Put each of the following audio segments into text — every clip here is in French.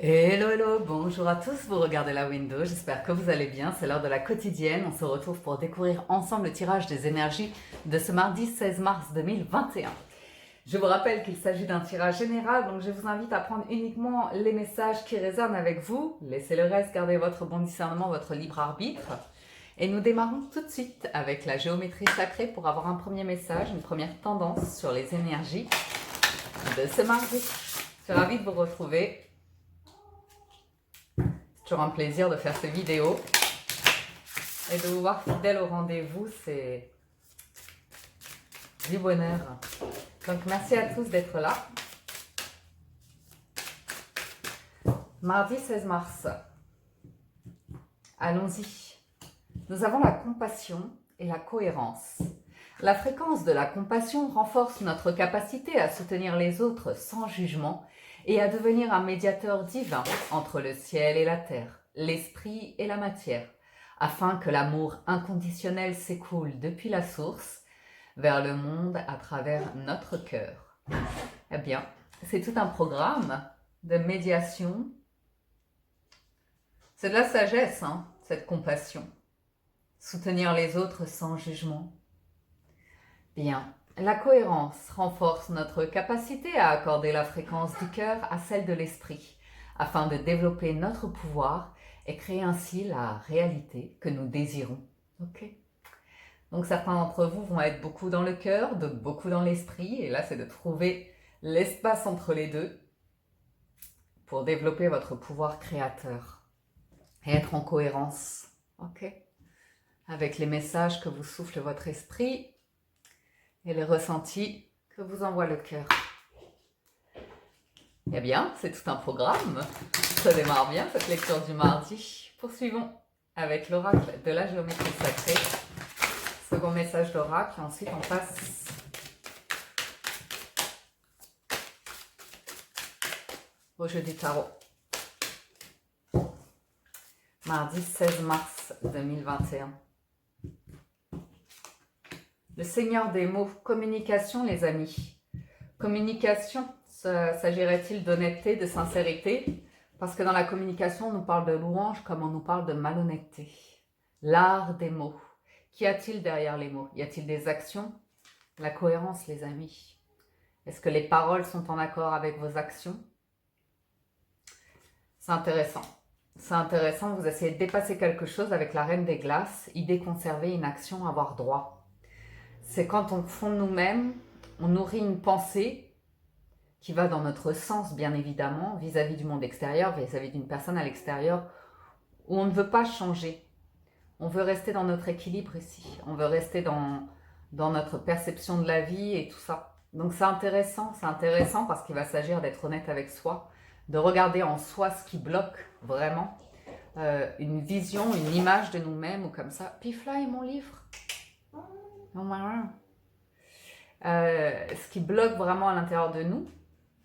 Hello, hello, bonjour à tous, vous regardez la window, j'espère que vous allez bien, c'est l'heure de la quotidienne, on se retrouve pour découvrir ensemble le tirage des énergies de ce mardi 16 mars 2021. Je vous rappelle qu'il s'agit d'un tirage général, donc je vous invite à prendre uniquement les messages qui résonnent avec vous, laissez le reste, gardez votre bon discernement, votre libre arbitre. Et nous démarrons tout de suite avec la géométrie sacrée pour avoir un premier message, une première tendance sur les énergies de ce mardi. Je suis ravie de vous retrouver. Toujours un plaisir de faire ces vidéos et de vous voir fidèle au rendez-vous, c'est du bonheur. Donc merci à tous d'être là. Mardi 16 mars. Allons-y. Nous avons la compassion et la cohérence. La fréquence de la compassion renforce notre capacité à soutenir les autres sans jugement et à devenir un médiateur divin entre le ciel et la terre, l'esprit et la matière, afin que l'amour inconditionnel s'écoule depuis la source vers le monde à travers notre cœur. Eh bien, c'est tout un programme de médiation. C'est de la sagesse, hein, cette compassion. Soutenir les autres sans jugement. Bien, la cohérence renforce notre capacité à accorder la fréquence du cœur à celle de l'esprit, afin de développer notre pouvoir et créer ainsi la réalité que nous désirons. Ok. Donc certains d'entre vous vont être beaucoup dans le cœur, d'autres beaucoup dans l'esprit, et là c'est de trouver l'espace entre les deux pour développer votre pouvoir créateur et être en cohérence, ok, avec les messages que vous souffle votre esprit et les ressentis que vous envoie le cœur. Eh bien, c'est tout un programme. Ça démarre bien cette lecture du mardi. Poursuivons avec l'oracle de la géométrie sacrée. Second message d'oracle, et ensuite on passe au jeu du tarot. Mardi 16 mars 2021. Le Seigneur des mots, communication les amis. Communication, s'agirait-il d'honnêteté, de sincérité? Parce que dans la communication, on nous parle de louange comme on nous parle de malhonnêteté. L'art des mots. Qu'y a-t-il derrière les mots? Y a-t-il des actions? La cohérence les amis. Est-ce que les paroles sont en accord avec vos actions? C'est intéressant. C'est intéressant, vous essayez de dépasser quelque chose avec la Reine des Glaces, idée conservée, inaction, avoir droit. C'est quand on fond de nous-mêmes, on nourrit une pensée qui va dans notre sens, bien évidemment, vis-à-vis du monde extérieur, vis-à-vis d'une personne à l'extérieur, où on ne veut pas changer. On veut rester dans notre équilibre ici. On veut rester dans notre perception de la vie et tout ça. Donc c'est intéressant parce qu'il va s'agir d'être honnête avec soi, de regarder en soi ce qui bloque vraiment, une vision, une image de nous-mêmes ou comme ça. Pifla est mon livre. Ce qui bloque vraiment à l'intérieur de nous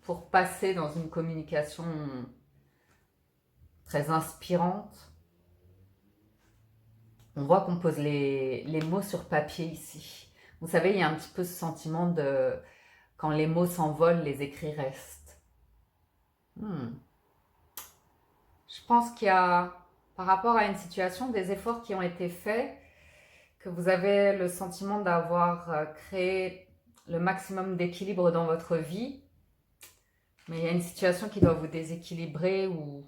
pour passer dans une communication très inspirante. On voit qu'on pose les mots sur papier ici. Vous savez, il y a un petit peu ce sentiment de quand les mots s'envolent, les écrits restent. Je pense qu'il y a, par rapport à une situation, des efforts qui ont été faits, que vous avez le sentiment d'avoir créé le maximum d'équilibre dans votre vie, mais il y a une situation qui doit vous déséquilibrer ou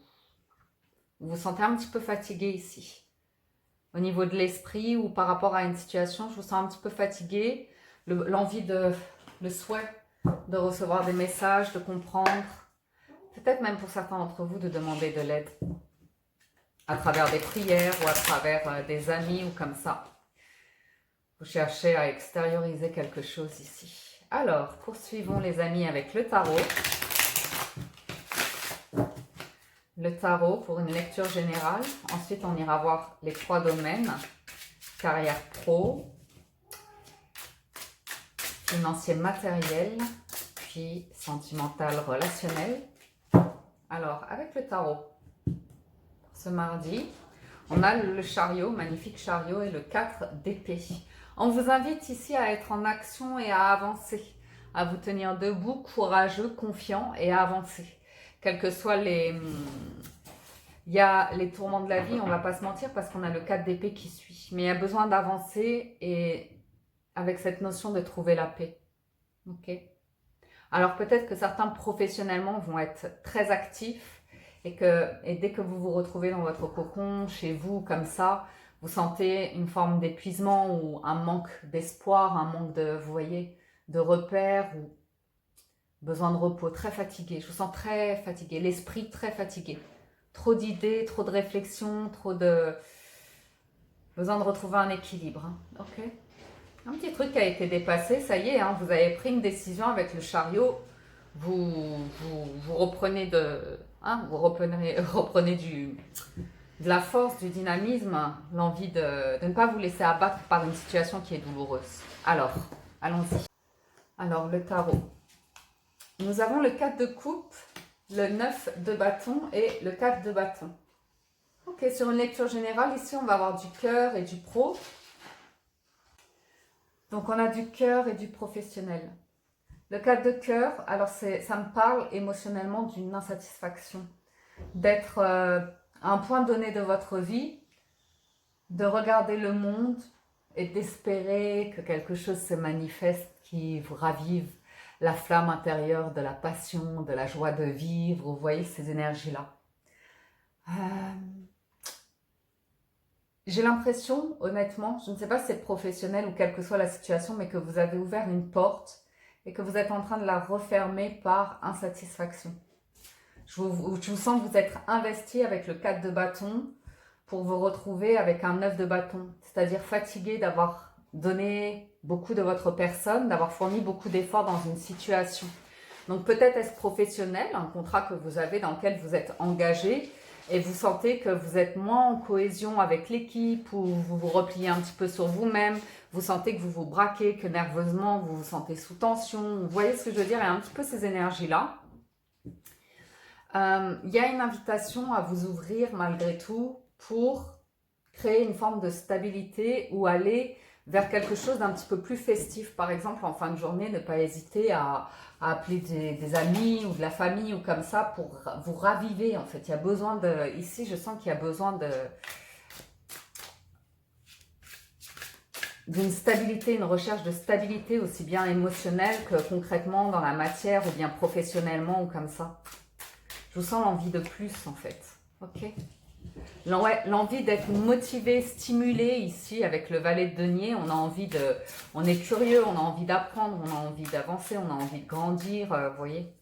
vous vous sentez un petit peu fatigué ici. Au niveau de l'esprit ou par rapport à une situation, je vous sens un petit peu fatigué, l'envie le souhait de recevoir des messages, de comprendre, peut-être même pour certains d'entre vous de demander de l'aide à travers des prières ou à travers des amis ou comme ça. Vous cherchez à extérioriser quelque chose ici. Alors, poursuivons les amis avec le tarot. Le tarot pour une lecture générale. Ensuite, on ira voir les 3 domaines. Carrière pro, financier matériel, puis sentimental relationnel. Alors, avec le tarot, ce mardi, on a le chariot, magnifique chariot, et le 4 d'épée. On vous invite ici à être en action et à avancer, à vous tenir debout, courageux, confiant et à avancer. quels que soient les... Il y a les tourments de la vie, on va pas se mentir, parce qu'on a le 4 d'épée qui suit. Mais il y a besoin d'avancer et avec cette notion de trouver la paix. Ok. Alors peut-être que certains professionnellement vont être très actifs et dès que vous vous retrouvez dans votre cocon, chez vous, comme ça, vous sentez une forme d'épuisement ou un manque d'espoir, un manque de, vous voyez, de repères ou besoin de repos, très fatigué. Je vous sens très fatigué, l'esprit très fatigué. Trop d'idées, trop de réflexions, trop de... besoin de retrouver un équilibre. Hein. Ok. Un petit truc qui a été dépassé, ça y est, hein, vous avez pris une décision avec le chariot, vous reprenez vous reprenez de la force, du dynamisme, l'envie de ne pas vous laisser abattre par une situation qui est douloureuse. Alors, allons-y. Alors, le tarot. Nous avons le 4 de coupe, le 9 de bâton et le 4 de bâton. Ok, sur une lecture générale, ici, on va avoir du cœur et du pro. Donc, on a du cœur et du professionnel. Le 4 de cœur, alors ça me parle émotionnellement d'une insatisfaction. D'être à un point donné de votre vie, de regarder le monde et d'espérer que quelque chose se manifeste qui vous ravive la flamme intérieure de la passion, de la joie de vivre. Vous voyez ces énergies-là. J'ai l'impression, honnêtement, je ne sais pas si c'est professionnel ou quelle que soit la situation, mais que vous avez ouvert une porte et que vous êtes en train de la refermer par insatisfaction. Je vous sens que vous êtes investi avec le 4 de bâton pour vous retrouver avec un 9 de bâton, c'est-à-dire fatigué d'avoir donné beaucoup de votre personne, d'avoir fourni beaucoup d'efforts dans une situation. Donc peut-être est-ce professionnel, un contrat que vous avez dans lequel vous êtes engagé, et vous sentez que vous êtes moins en cohésion avec l'équipe ou vous vous repliez un petit peu sur vous-même, vous sentez que vous vous braquez, que nerveusement vous vous sentez sous tension. Vous voyez ce que je veux dire? Il y a un petit peu ces énergies-là. Il y a une invitation à vous ouvrir malgré tout pour créer une forme de stabilité ou aller vers quelque chose d'un petit peu plus festif. Par exemple, en fin de journée, ne pas hésiter à appeler des amis ou de la famille ou comme ça pour vous raviver. En fait, il y a besoin de... Ici, je sens qu'il y a besoin d'une stabilité, une recherche de stabilité aussi bien émotionnelle que concrètement dans la matière ou bien professionnellement ou comme ça. Je vous sens l'envie de plus en fait. Ok. L'envie d'être motivé, stimulé ici avec le valet de denier. On est curieux, on a envie d'apprendre, on a envie d'avancer, on a envie de grandir, vous voyez.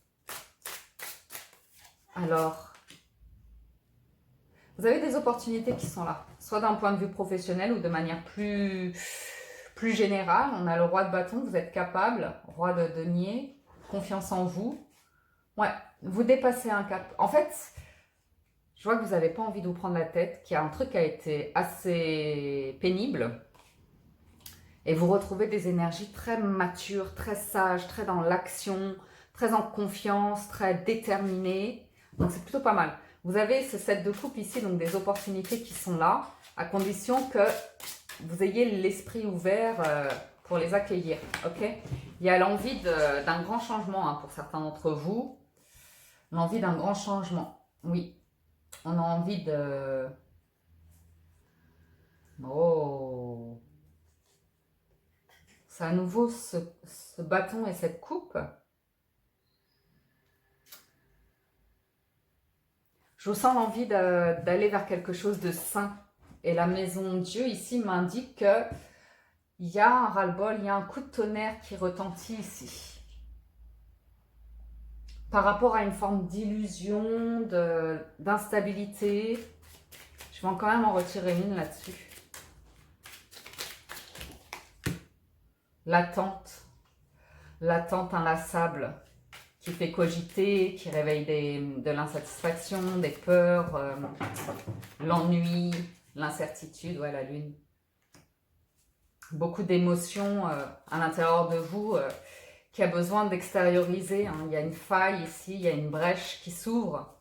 Alors, vous avez des opportunités qui sont là, soit d'un point de vue professionnel ou de manière plus générale. On a le roi de bâton, vous êtes capable, roi de denier, confiance en vous. Ouais, vous dépassez un cap. En fait, je vois que vous n'avez pas envie de vous prendre la tête, qu'il y a un truc qui a été assez pénible. Et vous retrouvez des énergies très matures, très sages, très dans l'action, très en confiance, très déterminées. Donc c'est plutôt pas mal. Vous avez ce 7 de coupe ici, donc des opportunités qui sont là, à condition que vous ayez l'esprit ouvert pour les accueillir. Ok. Il y a l'envie d'un grand changement hein, pour certains d'entre vous. L'envie d'un grand changement, oui. On a envie de... Oh! C'est à nouveau ce bâton et cette coupe. Je vous sens l'envie d'aller vers quelque chose de sain. Et la maison Dieu ici m'indique qu'il y a un ras-le-bol, il y a un coup de tonnerre qui retentit ici. Par rapport à une forme d'illusion, d'instabilité. Je vais quand même en retirer une là-dessus. L'attente inlassable qui fait cogiter, qui réveille de l'insatisfaction, des peurs, l'ennui, l'incertitude, ouais, la lune. Beaucoup d'émotions à l'intérieur de vous qui a besoin d'extérioriser. Hein. Il y a une faille ici, il y a une brèche qui s'ouvre.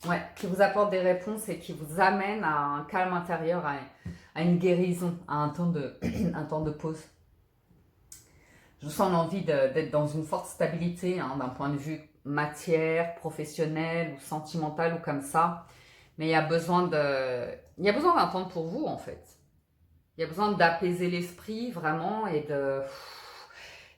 Ouais, qui vous apporte des réponses et qui vous amène à un calme intérieur, à une guérison, à un temps de pause. Je sens l'envie d'être dans une forte stabilité, hein, d'un point de vue matière, professionnel ou sentimental ou comme ça. Mais il y a besoin d'un temps pour vous, en fait. Il y a besoin d'apaiser l'esprit, vraiment, et de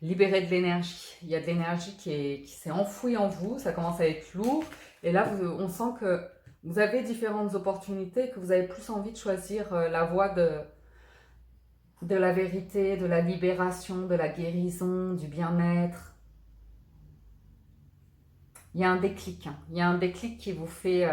libérer de l'énergie. Il y a de l'énergie qui s'est enfouie en vous, ça commence à être lourd. Et là, on sent que vous avez différentes opportunités, que vous avez plus envie de choisir la voie de la vérité, de la libération, de la guérison, du bien-être. Il y a un déclic, hein. Il y a un déclic qui vous fait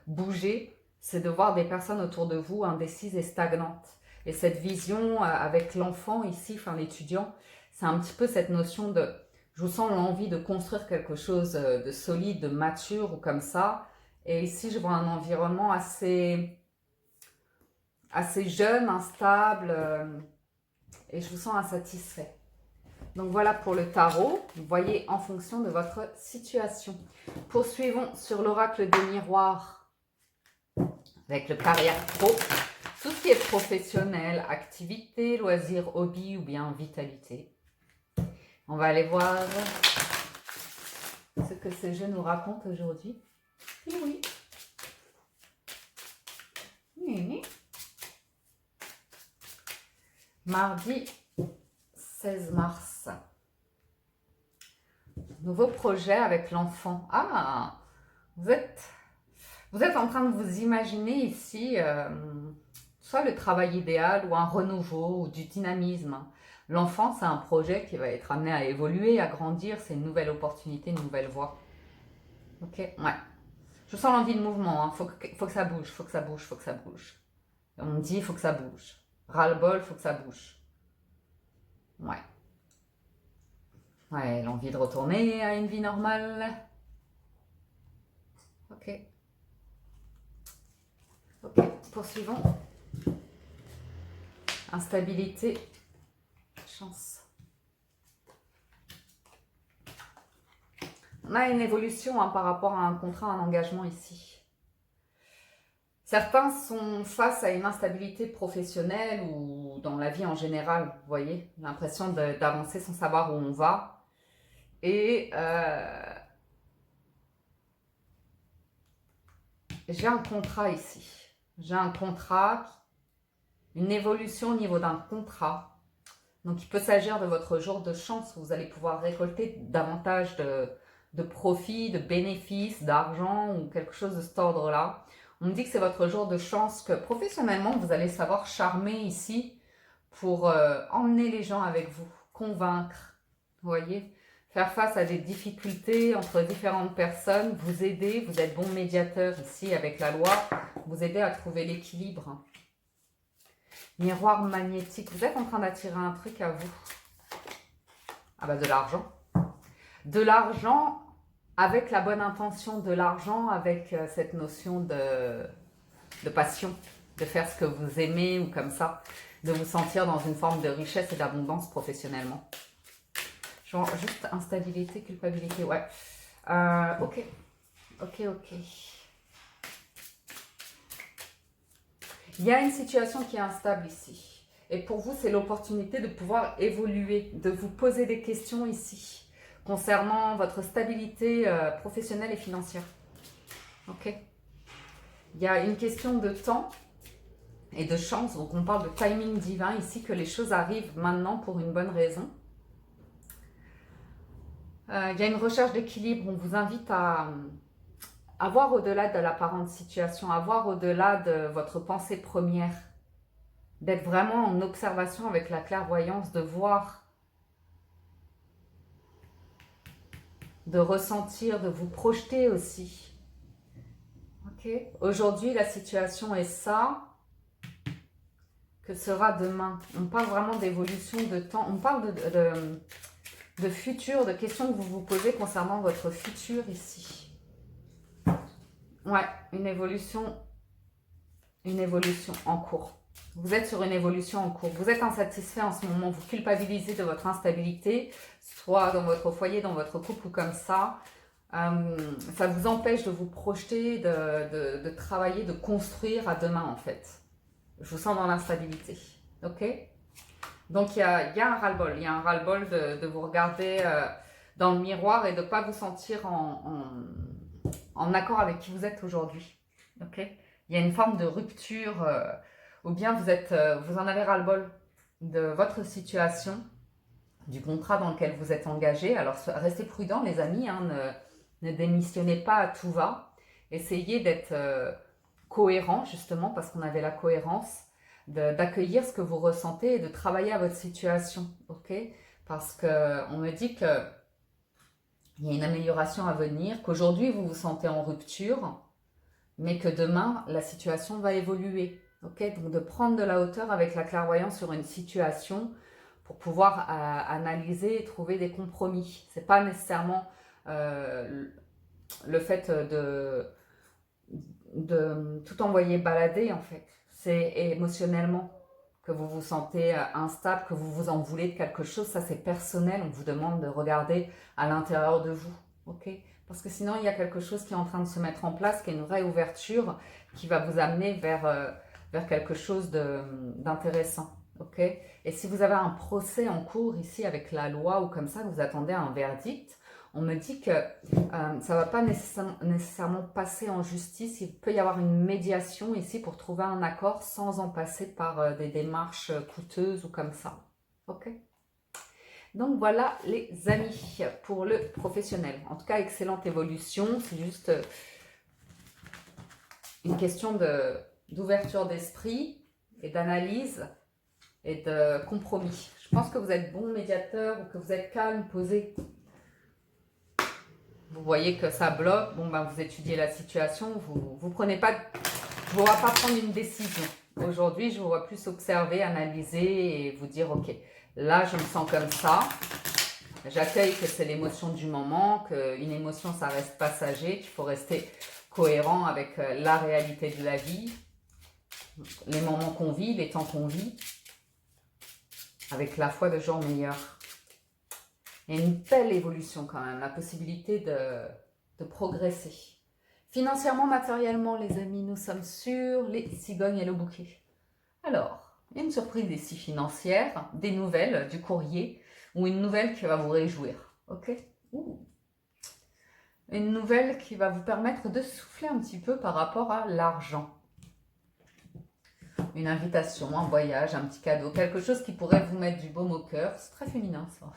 bouger, c'est de voir des personnes autour de vous indécises et stagnantes. Et cette vision avec l'enfant ici, enfin l'étudiant, c'est un petit peu cette notion de, je vous sens l'envie de construire quelque chose de solide, de mature ou comme ça. Et ici, je vois un environnement assez jeune, instable, et je vous sens insatisfait. Donc voilà pour le tarot, vous voyez en fonction de votre situation. Poursuivons sur l'oracle des miroirs avec le carrière pro. Tout ce qui est professionnel, activité, loisir, hobby ou bien vitalité. On va aller voir ce que ces jeux nous racontent aujourd'hui. Oui. Oui. Mardi 16 mars. Nouveau projet avec l'enfant. Ah, vous êtes en train de vous imaginer ici soit le travail idéal ou un renouveau ou du dynamisme. L'enfant, c'est un projet qui va être amené à évoluer, à grandir. C'est une nouvelle opportunité, une nouvelle voie. Ok, ouais. Je sens l'envie de mouvement. Hein. Faut que ça bouge, faut que ça bouge, faut que ça bouge. On me dit, faut que ça bouge. Ras-le-bol, faut que ça bouge. Ouais. Ouais, l'envie de retourner à une vie normale. Ok. Ok, poursuivons. Instabilité, chance. On a une évolution par rapport à un contrat, un engagement ici. Certains sont face à une instabilité professionnelle ou dans la vie en général, vous voyez, l'impression d'avancer sans savoir où on va. Et j'ai un contrat ici. J'ai un contrat, une évolution au niveau d'un contrat. Donc il peut s'agir de votre jour de chance. Vous allez pouvoir récolter davantage de profits, de bénéfices, d'argent ou quelque chose de cet ordre-là. On me dit que c'est votre jour de chance, que professionnellement, vous allez savoir charmer ici pour emmener les gens avec vous, convaincre, vous voyez, faire face à des difficultés entre différentes personnes, vous aider, vous êtes bon médiateur ici avec la loi, vous aider à trouver l'équilibre. Miroir magnétique, vous êtes en train d'attirer un truc à vous. Ah bah de l'argent. De l'argent avec la bonne intention, de l'argent avec cette notion de passion, de faire ce que vous aimez ou comme ça, de vous sentir dans une forme de richesse et d'abondance professionnellement. Genre juste instabilité, culpabilité, ouais. Ok. Il y a une situation qui est instable ici. Et pour vous, c'est l'opportunité de pouvoir évoluer, de vous poser des questions ici concernant votre stabilité professionnelle et financière. Ok. Il y a une question de temps et de chance. Donc, on parle de timing divin ici, que les choses arrivent maintenant pour une bonne raison. Il y a une recherche d'équilibre. On vous invite à voir au-delà de l'apparente situation, à voir au-delà de votre pensée première, d'être vraiment en observation avec la clairvoyance, de voir, de ressentir, de vous projeter aussi. Ok. Aujourd'hui, la situation est ça. Que sera demain? On parle vraiment d'évolution de temps. On parle de futur, de questions que vous vous posez concernant votre futur ici. Ouais, une évolution en cours. Vous êtes sur une évolution en cours. Vous êtes insatisfait en ce moment. Vous culpabilisez de votre instabilité, soit dans votre foyer, dans votre couple ou comme ça. Ça vous empêche de vous projeter, de travailler, de construire à demain en fait. Je vous sens dans l'instabilité. Ok? Donc, il y a un ras-le-bol. Il y a un ras-le-bol de vous regarder dans le miroir et de ne pas vous sentir en accord avec qui vous êtes aujourd'hui. Ok? Il y a une forme de rupture ou bien vous en avez ras-le-bol de votre situation, du contrat dans lequel vous êtes engagé. Alors, restez prudents, les amis, hein, ne démissionnez pas à tout va. Essayez d'être cohérent, justement, parce qu'on avait la cohérence, d'accueillir ce que vous ressentez et de travailler à votre situation, ok? Parce qu'on me dit qu'il y a une amélioration à venir, qu'aujourd'hui vous vous sentez en rupture, mais que demain la situation va évoluer, ok? Donc de prendre de la hauteur avec la clairvoyance sur une situation pour pouvoir analyser et trouver des compromis. C'est pas nécessairement le fait de tout envoyer balader en fait. C'est émotionnellement que vous vous sentez instable, que vous vous en voulez de quelque chose, ça c'est personnel, on vous demande de regarder à l'intérieur de vous, ok? Parce que sinon il y a quelque chose qui est en train de se mettre en place, qui est une réouverture, qui va vous amener vers quelque chose d'intéressant, ok? Et si vous avez un procès en cours ici avec la loi ou comme ça, vous attendez un verdict, on me dit que ça ne va pas nécessairement passer en justice. Il peut y avoir une médiation ici pour trouver un accord sans en passer par des démarches coûteuses ou comme ça. Ok? Donc voilà les amis pour le professionnel. En tout cas, excellente évolution. C'est juste une question d'ouverture d'esprit et d'analyse et de compromis. Je pense que vous êtes bon médiateur ou que vous êtes calme, posé. Vous voyez que ça bloque, bon ben vous étudiez la situation, vous prenez pas, je ne vous vois pas prendre une décision. Aujourd'hui, je vous vois plus observer, analyser et vous dire ok, là je me sens comme ça, j'accueille que c'est l'émotion du moment, qu'une émotion ça reste passager, qu'il faut rester cohérent avec la réalité de la vie, les moments qu'on vit, les temps qu'on vit, avec la foi de jours meilleurs. Il y a une belle évolution quand même, la possibilité de progresser. Financièrement, matériellement, les amis, nous sommes sur les cigognes et le bouquet. Alors, il y a une surprise ici financière, des nouvelles, du courrier, ou une nouvelle qui va vous réjouir. Ok? Une nouvelle qui va vous permettre de souffler un petit peu par rapport à l'argent. Une invitation, un voyage, un petit cadeau, quelque chose qui pourrait vous mettre du baume au cœur. C'est très féminin ça.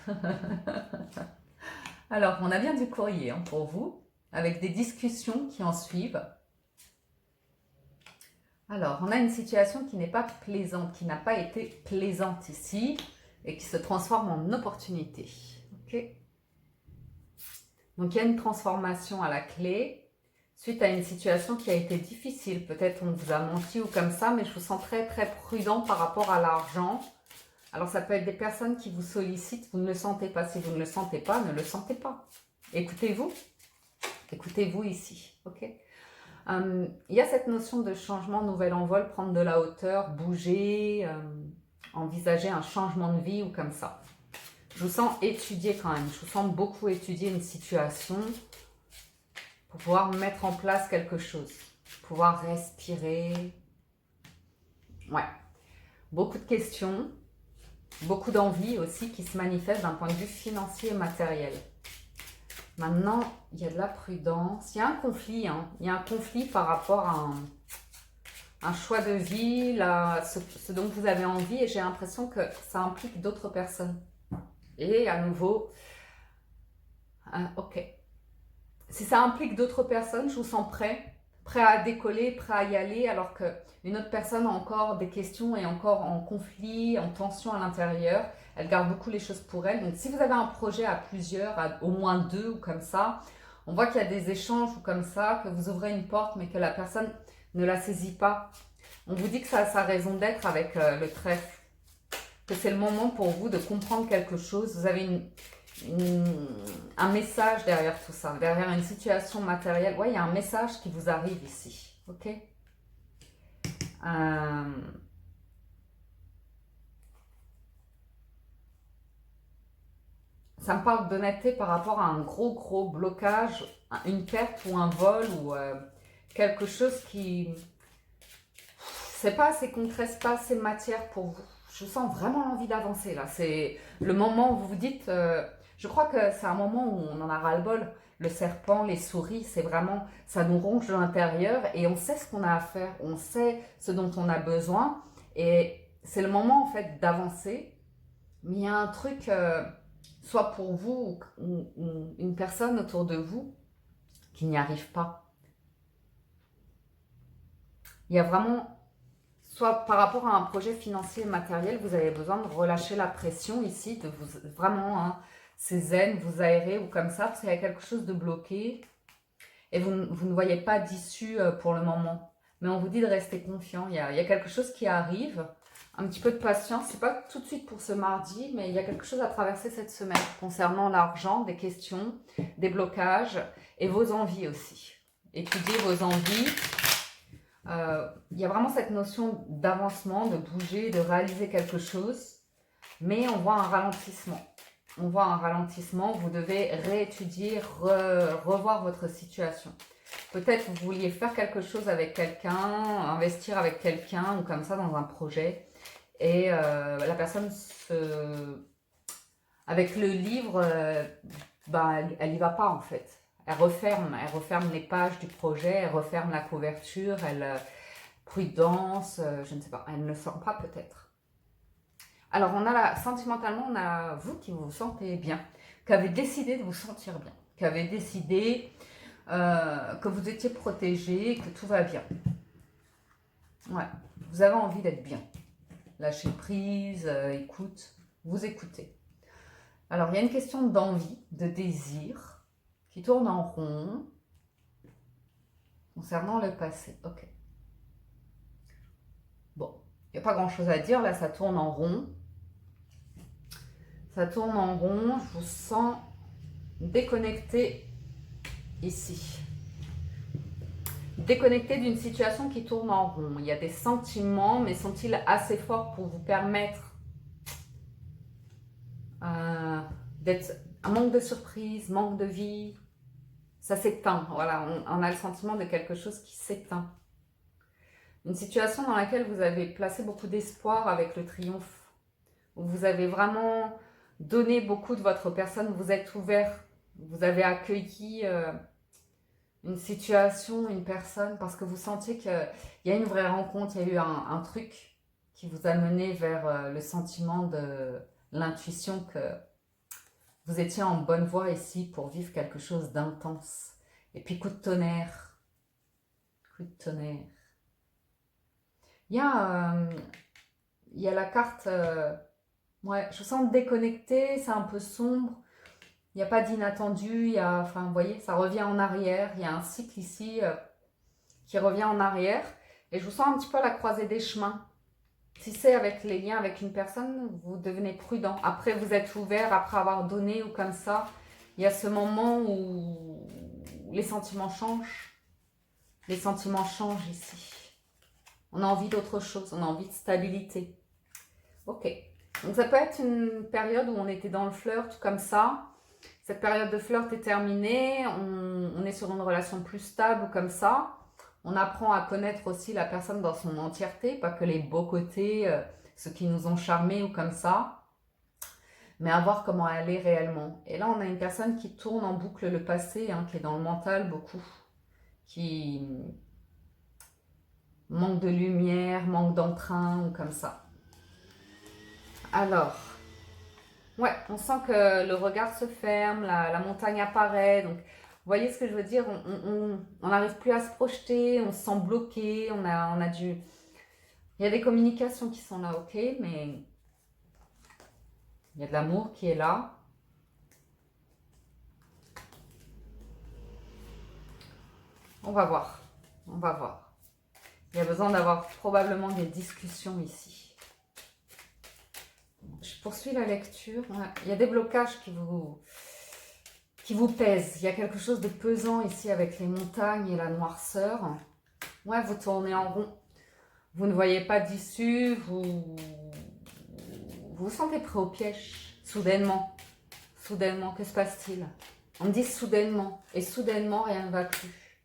Alors, on a bien du courrier hein, pour vous, avec des discussions qui en suivent. Alors, on a une situation qui n'est pas plaisante, qui n'a pas été plaisante ici, et qui se transforme en opportunité. Ok? Donc, il y a une transformation à la clé. Suite à une situation qui a été difficile, peut-être on vous a menti ou comme ça, mais je vous sens très très prudent par rapport à l'argent. Alors ça peut être des personnes qui vous sollicitent, vous ne le sentez pas. Si vous ne le sentez pas, ne le sentez pas. Écoutez-vous. Écoutez-vous ici, ok? Il y a cette notion de changement, nouvel envol, prendre de la hauteur, bouger, envisager un changement de vie ou comme ça. Je vous sens étudier quand même, je vous sens beaucoup étudier une situation pour pouvoir mettre en place quelque chose, pouvoir respirer. Ouais, beaucoup de questions, beaucoup d'envie aussi qui se manifestent d'un point de vue financier et matériel. Maintenant, il y a de la prudence, il y a un conflit, hein. Il y a un conflit par rapport à un choix de vie, ce dont vous avez envie, et j'ai l'impression que ça implique d'autres personnes. Et à nouveau, ok. Si ça implique d'autres personnes, je vous sens prêt à décoller, prêt à y aller, alors qu'une autre personne a encore des questions et encore en conflit, en tension à l'intérieur. Elle garde beaucoup les choses pour elle. Donc si vous avez un projet à plusieurs, à au moins 2 ou comme ça, on voit qu'il y a des échanges ou comme ça, que vous ouvrez une porte mais que la personne ne la saisit pas. On vous dit que ça a sa raison d'être avec le trèfle, que c'est le moment pour vous de comprendre quelque chose. Vous avez un message derrière tout ça, derrière une situation matérielle. Ouais, il y a un message qui vous arrive ici, ok? Ça me parle d'honnêteté par rapport à un gros blocage, une perte ou un vol ou quelque chose qui... C'est pas assez concret, c'est pas assez matière pour vous. je sens vraiment l'envie d'avancer là. C'est le moment où vous vous dites, je crois que c'est un moment où on en a ras-le-bol. Le serpent, les souris, c'est vraiment, ça nous ronge de l'intérieur et on sait ce qu'on a à faire, on sait ce dont on a besoin et c'est le moment en fait d'avancer. Mais il y a un truc, soit pour vous ou une personne autour de vous qui n'y arrive pas. Il y a vraiment, soit par rapport à un projet financier et matériel, vous avez besoin de relâcher la pression ici, de vous vraiment, hein, c'est zen, vous aérer ou comme ça, parce qu'il y a quelque chose de bloqué et vous ne voyez pas d'issue pour le moment. Mais on vous dit de rester confiant. Il y a quelque chose qui arrive, un petit peu de patience. C'est pas tout de suite pour ce mardi, mais il y a quelque chose à traverser cette semaine concernant l'argent, des questions, des blocages et vos envies aussi. Étudier vos envies. Il y a vraiment cette notion d'avancement, de bouger, de réaliser quelque chose, mais on voit un ralentissement. On voit un ralentissement, vous devez réétudier, revoir votre situation. Peut-être vous vouliez faire quelque chose avec quelqu'un, investir avec quelqu'un ou comme ça dans un projet. Et la personne, avec le livre, elle n'y va pas en fait. Elle referme les pages du projet, elle referme la couverture, prudence, je ne sais pas, elle ne sent pas peut-être. Alors sentimentalement, on a vous qui vous sentez bien, qui avez décidé de vous sentir bien, qui avez décidé que vous étiez protégé, que tout va bien. Ouais, vous avez envie d'être bien. Lâcher prise, écoute, vous écoutez. Alors, il y a une question d'envie, de désir, qui tourne en rond concernant le passé. Ok. Bon, il n'y a pas grand-chose à dire, là, ça tourne en rond. Ça tourne en rond, je vous sens déconnecté ici. Déconnecté d'une situation qui tourne en rond. Il y a des sentiments, mais sont-ils assez forts pour vous permettre d'être un manque de surprise, manque de vie? Ça s'éteint, voilà, on a le sentiment de quelque chose qui s'éteint. Une situation dans laquelle vous avez placé beaucoup d'espoir avec le triomphe, où vous avez vraiment donné beaucoup de votre personne, vous êtes ouvert, vous avez accueilli une situation, une personne, parce que vous sentiez qu'il y a une vraie rencontre, il y a eu un truc qui vous a mené vers le sentiment de l'intuition que vous étiez en bonne voie ici pour vivre quelque chose d'intense. Et puis coup de tonnerre. Coup de tonnerre. Il y a la carte... ouais, je sens déconnecté, c'est un peu sombre. Il n'y a pas d'inattendu. Enfin, vous voyez, ça revient en arrière. Il y a un cycle ici qui revient en arrière. Et je vous sens un petit peu à la croisée des chemins. Si c'est avec les liens avec une personne, vous devenez prudent. Après, vous êtes ouvert, après avoir donné ou comme ça. Il y a ce moment où les sentiments changent. Les sentiments changent ici. On a envie d'autre chose, on a envie de stabilité. Ok. Donc ça peut être une période où on était dans le flirt comme ça. Cette période de flirt est terminée. On est sur une relation plus stable comme ça. On apprend à connaître aussi la personne dans son entièreté, pas que les beaux côtés, ceux qui nous ont charmés ou comme ça, mais à voir comment elle est réellement. Et là, on a une personne qui tourne en boucle le passé, hein, qui est dans le mental beaucoup, qui manque de lumière, manque d'entrain ou comme ça. Alors, ouais, on sent que le regard se ferme, la montagne apparaît, donc vous voyez ce que je veux dire, on n'arrive plus à se projeter, on se sent bloqué, on a dû... Il y a des communications qui sont là, ok, mais il y a de l'amour qui est là. On va voir, on va voir. Il y a besoin d'avoir probablement des discussions ici. Je poursuis la lecture. Ouais. Il y a des blocages qui vous pèsent. Il y a quelque chose de pesant ici avec les montagnes et la noirceur. Ouais, vous tournez en rond. Vous ne voyez pas d'issue. Vous vous sentez prêt au piège. Soudainement. Soudainement, que se passe-t-il? On me dit soudainement. Et soudainement, rien ne va plus.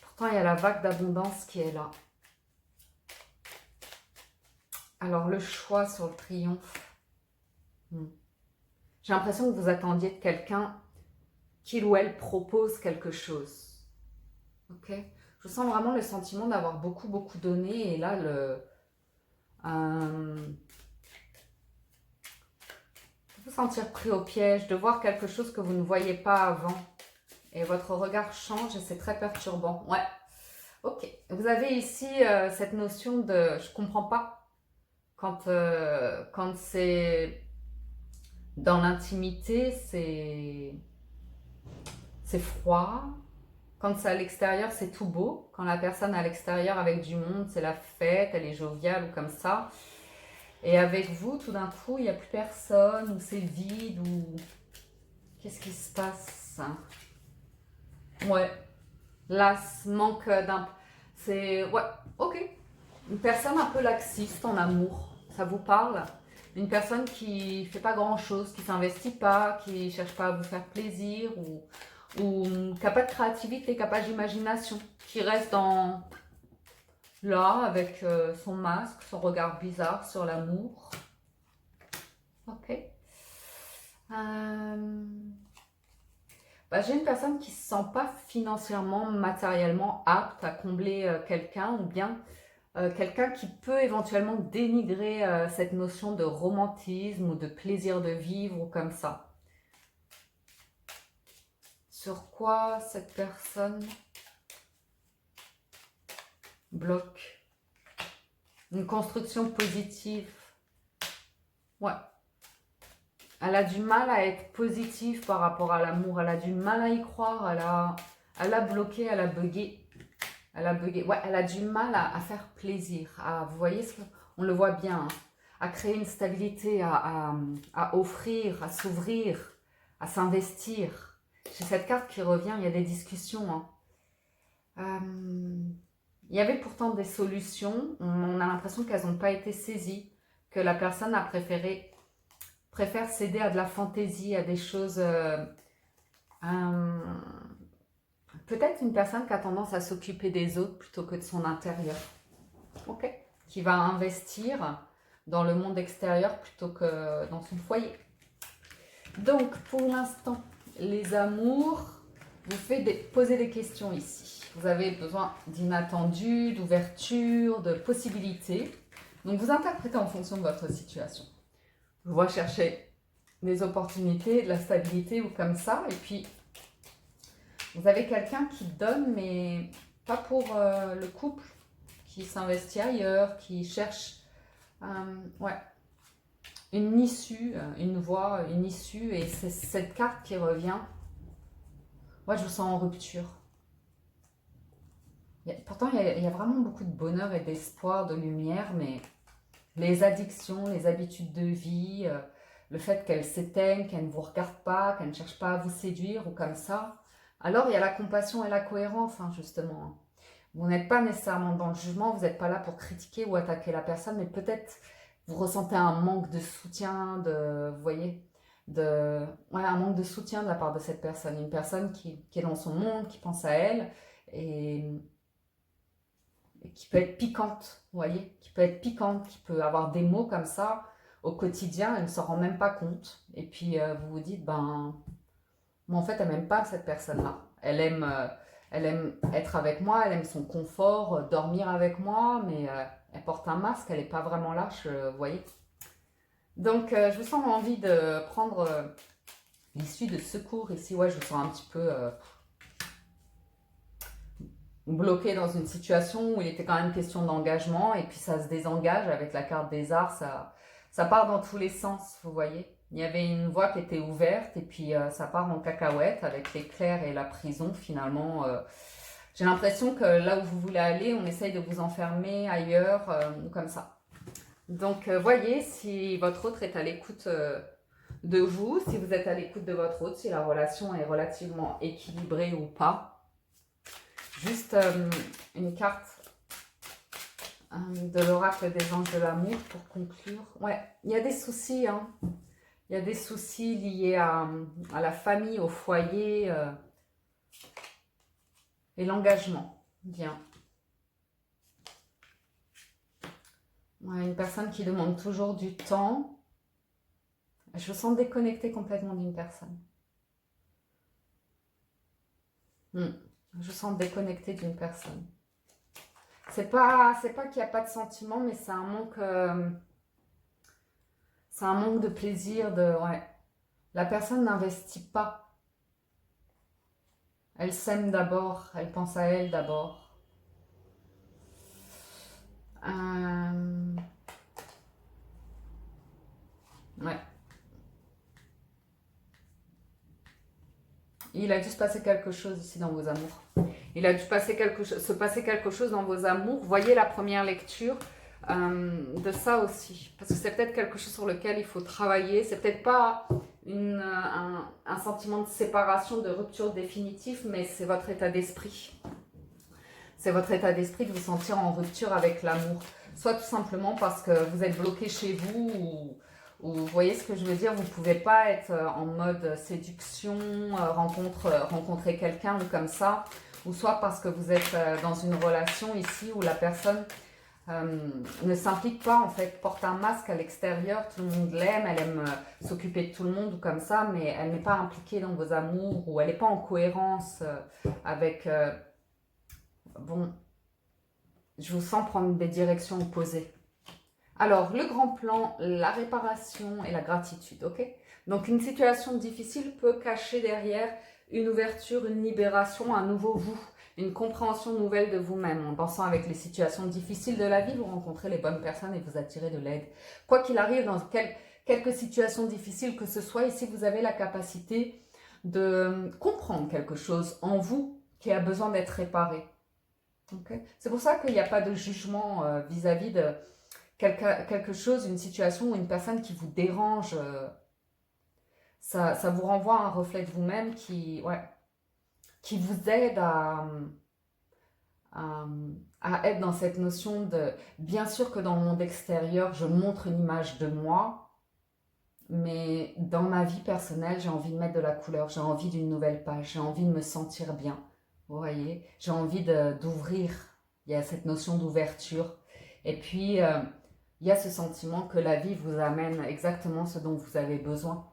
Pourtant, il y a la vague d'abondance qui est là. Alors, le choix sur le triomphe. J'ai l'impression que vous attendiez de quelqu'un qu'il ou elle propose quelque chose. Ok? Je sens vraiment le sentiment d'avoir beaucoup donné. Et là, vous sentir pris au piège, de voir quelque chose que vous ne voyez pas avant. Et votre regard change et c'est très perturbant. Ouais. Ok. Vous avez ici cette notion de je comprends pas quand c'est dans l'intimité, c'est froid. Quand c'est à l'extérieur, c'est tout beau. Quand la personne est à l'extérieur avec du monde, c'est la fête, elle est joviale ou comme ça. Et avec vous, tout d'un coup, il n'y a plus personne, ou c'est vide, ou qu'est-ce qui se passe? Ouais. Là, ce manque d'un... C'est... Ouais, ok. Une personne un peu laxiste en amour, ça vous parle? Une personne qui fait pas grand-chose, qui s'investit pas, qui cherche pas à vous faire plaisir, ou qui n'a pas de créativité, qui n'a pas d'imagination, qui reste là avec son masque, son regard bizarre sur l'amour. Ok. J'ai une personne qui ne se sent pas financièrement, matériellement apte à combler quelqu'un, ou bien quelqu'un qui peut éventuellement dénigrer cette notion de romantisme ou de plaisir de vivre ou comme ça. Sur quoi cette personne bloque? Une construction positive. Ouais. Elle a du mal à être positive par rapport à l'amour. Elle a du mal à y croire. Elle a bloqué, elle a bugué. Elle a bugué. Ouais, elle a du mal à faire plaisir. Vous voyez, on le voit bien. Hein, à créer une stabilité, à offrir, à s'ouvrir, à s'investir. J'ai cette carte qui revient, il y a des discussions. Hein. Il y avait pourtant des solutions. On a l'impression qu'elles n'ont pas été saisies. Que la personne a préfère céder à de la fantaisie, à des choses... peut-être une personne qui a tendance à s'occuper des autres plutôt que de son intérieur. Ok. Qui va investir dans le monde extérieur plutôt que dans son foyer. Donc, pour l'instant, les amours, posez des questions ici. Vous avez besoin d'inattendu, d'ouverture, de possibilités. Donc, vous interprétez en fonction de votre situation. Je vois chercher des opportunités, de la stabilité ou comme ça. Et puis, vous avez quelqu'un qui donne, mais pas pour le couple, qui s'investit ailleurs, qui cherche une issue, une voie, une issue. Et c'est cette carte qui revient. Moi, je vous sens en rupture. Pourtant, il y a vraiment beaucoup de bonheur et d'espoir, de lumière, mais les addictions, les habitudes de vie, le fait qu'elle s'éteigne, qu'elle ne vous regarde pas, qu'elle ne cherche pas à vous séduire ou comme ça. Alors, il y a la compassion et la cohérence, hein, justement. Vous n'êtes pas nécessairement dans le jugement, vous n'êtes pas là pour critiquer ou attaquer la personne, mais peut-être vous ressentez un manque de soutien, vous voyez, un manque de soutien de la part de cette personne. Une personne qui est dans son monde, qui pense à elle et qui peut être piquante, vous voyez, qui peut être piquante, qui peut avoir des mots comme ça au quotidien, elle ne s'en rend même pas compte. Et puis vous vous dites, moi en fait, elle m'aime pas cette personne-là. Elle aime être avec moi, elle aime son confort, dormir avec moi, mais elle porte un masque, elle n'est pas vraiment lâche, vous voyez. Donc je vous sens envie de prendre l'issue de secours ici. Ouais, je vous sens un petit peu bloqué dans une situation où il était quand même question d'engagement et puis ça se désengage avec la carte des arts, ça part dans tous les sens, vous voyez. Il y avait une voie qui était ouverte et puis ça part en cacahuète avec l'éclair et la prison finalement. J'ai l'impression que là où vous voulez aller, on essaye de vous enfermer ailleurs ou comme ça. Donc voyez si votre autre est à l'écoute de vous, si vous êtes à l'écoute de votre autre, si la relation est relativement équilibrée ou pas. Juste une carte de l'oracle des anges de l'amour pour conclure. Ouais, il y a des soucis, hein. Il y a des soucis liés à la famille, au foyer et l'engagement. Bien. Ouais, une personne qui demande toujours du temps. Je me sens déconnectée complètement d'une personne. Hmm. Je me sens déconnectée d'une personne. C'est pas qu'il n'y a pas de sentiment, mais c'est un manque de plaisir. Ouais. La personne n'investit pas. Elle s'aime d'abord, elle pense à elle d'abord. Ouais. Il a dû se passer quelque chose ici dans vos amours. Il a dû se passer quelque chose dans vos amours. Voyez la première lecture de ça aussi. Parce que c'est peut-être quelque chose sur lequel il faut travailler. C'est peut-être pas un sentiment de séparation, de rupture définitive, mais c'est votre état d'esprit. C'est votre état d'esprit de vous sentir en rupture avec l'amour. Soit tout simplement parce que vous êtes bloqué chez vous ou vous voyez ce que je veux dire, vous ne pouvez pas être en mode séduction, rencontrer quelqu'un ou comme ça, ou soit parce que vous êtes dans une relation ici où la personne ne s'implique pas en fait, porte un masque à l'extérieur, tout le monde l'aime, elle aime s'occuper de tout le monde ou comme ça, mais elle n'est pas impliquée dans vos amours ou elle n'est pas en cohérence avec... bon, je vous sens prendre des directions opposées. Alors, le grand plan, la réparation et la gratitude, ok? Donc, une situation difficile peut cacher derrière une ouverture, une libération, un nouveau vous, une compréhension nouvelle de vous-même. En pensant avec les situations difficiles de la vie, vous rencontrez les bonnes personnes et vous attirez de l'aide. Quoi qu'il arrive, dans quelques situations difficiles que ce soit, ici, vous avez la capacité de comprendre quelque chose en vous qui a besoin d'être réparé. Okay. C'est pour ça qu'il n'y a pas de jugement vis-à-vis de quelque chose, une situation ou une personne qui vous dérange. Ça vous renvoie à un reflet de vous-même qui vous aide à être dans cette notion de... Bien sûr que dans le monde extérieur, je montre une image de moi, mais dans ma vie personnelle, j'ai envie de mettre de la couleur, j'ai envie d'une nouvelle page, j'ai envie de me sentir bien. Vous voyez, j'ai envie d'ouvrir. Il y a cette notion d'ouverture. Et puis, il y a ce sentiment que la vie vous amène exactement ce dont vous avez besoin.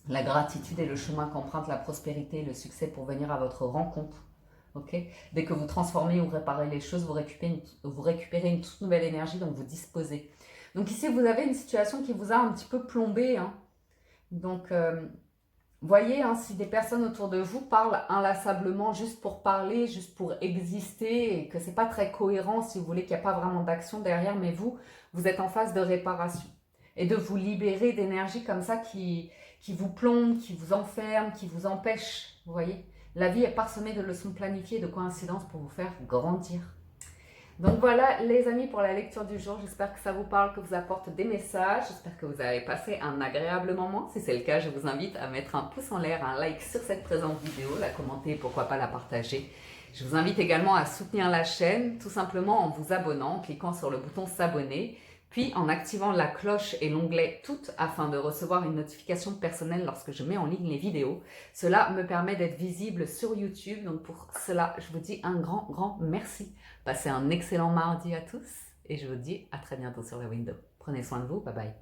La gratitude est le chemin qu'emprunte la prospérité et le succès pour venir à votre rencontre. Okay. Dès que vous transformez ou réparez les choses, vous récupérez une toute nouvelle énergie, donc vous disposez. Donc ici, vous avez une situation qui vous a un petit peu plombé. Hein. Donc, voyez, hein, si des personnes autour de vous parlent inlassablement juste pour parler, juste pour exister, et que c'est pas très cohérent, si vous voulez, qu'il n'y a pas vraiment d'action derrière, mais vous êtes en phase de réparation. Et de vous libérer d'énergie comme ça qui vous plombe, qui vous enferme, qui vous empêche. Vous voyez, la vie est parsemée de leçons planifiées, de coïncidences pour vous faire grandir. Donc voilà les amis pour la lecture du jour, j'espère que ça vous parle, que vous apporte des messages, j'espère que vous avez passé un agréable moment. Si c'est le cas, je vous invite à mettre un pouce en l'air, un like sur cette présente vidéo, la commenter et pourquoi pas la partager. Je vous invite également à soutenir la chaîne, tout simplement en vous abonnant, en cliquant sur le bouton s'abonner, puis en activant la cloche et l'onglet toutes afin de recevoir une notification personnelle lorsque je mets en ligne les vidéos. Cela me permet d'être visible sur YouTube, donc pour cela, je vous dis un grand merci. Passez un excellent mardi à tous et je vous dis à très bientôt sur la window. Prenez soin de vous, bye bye.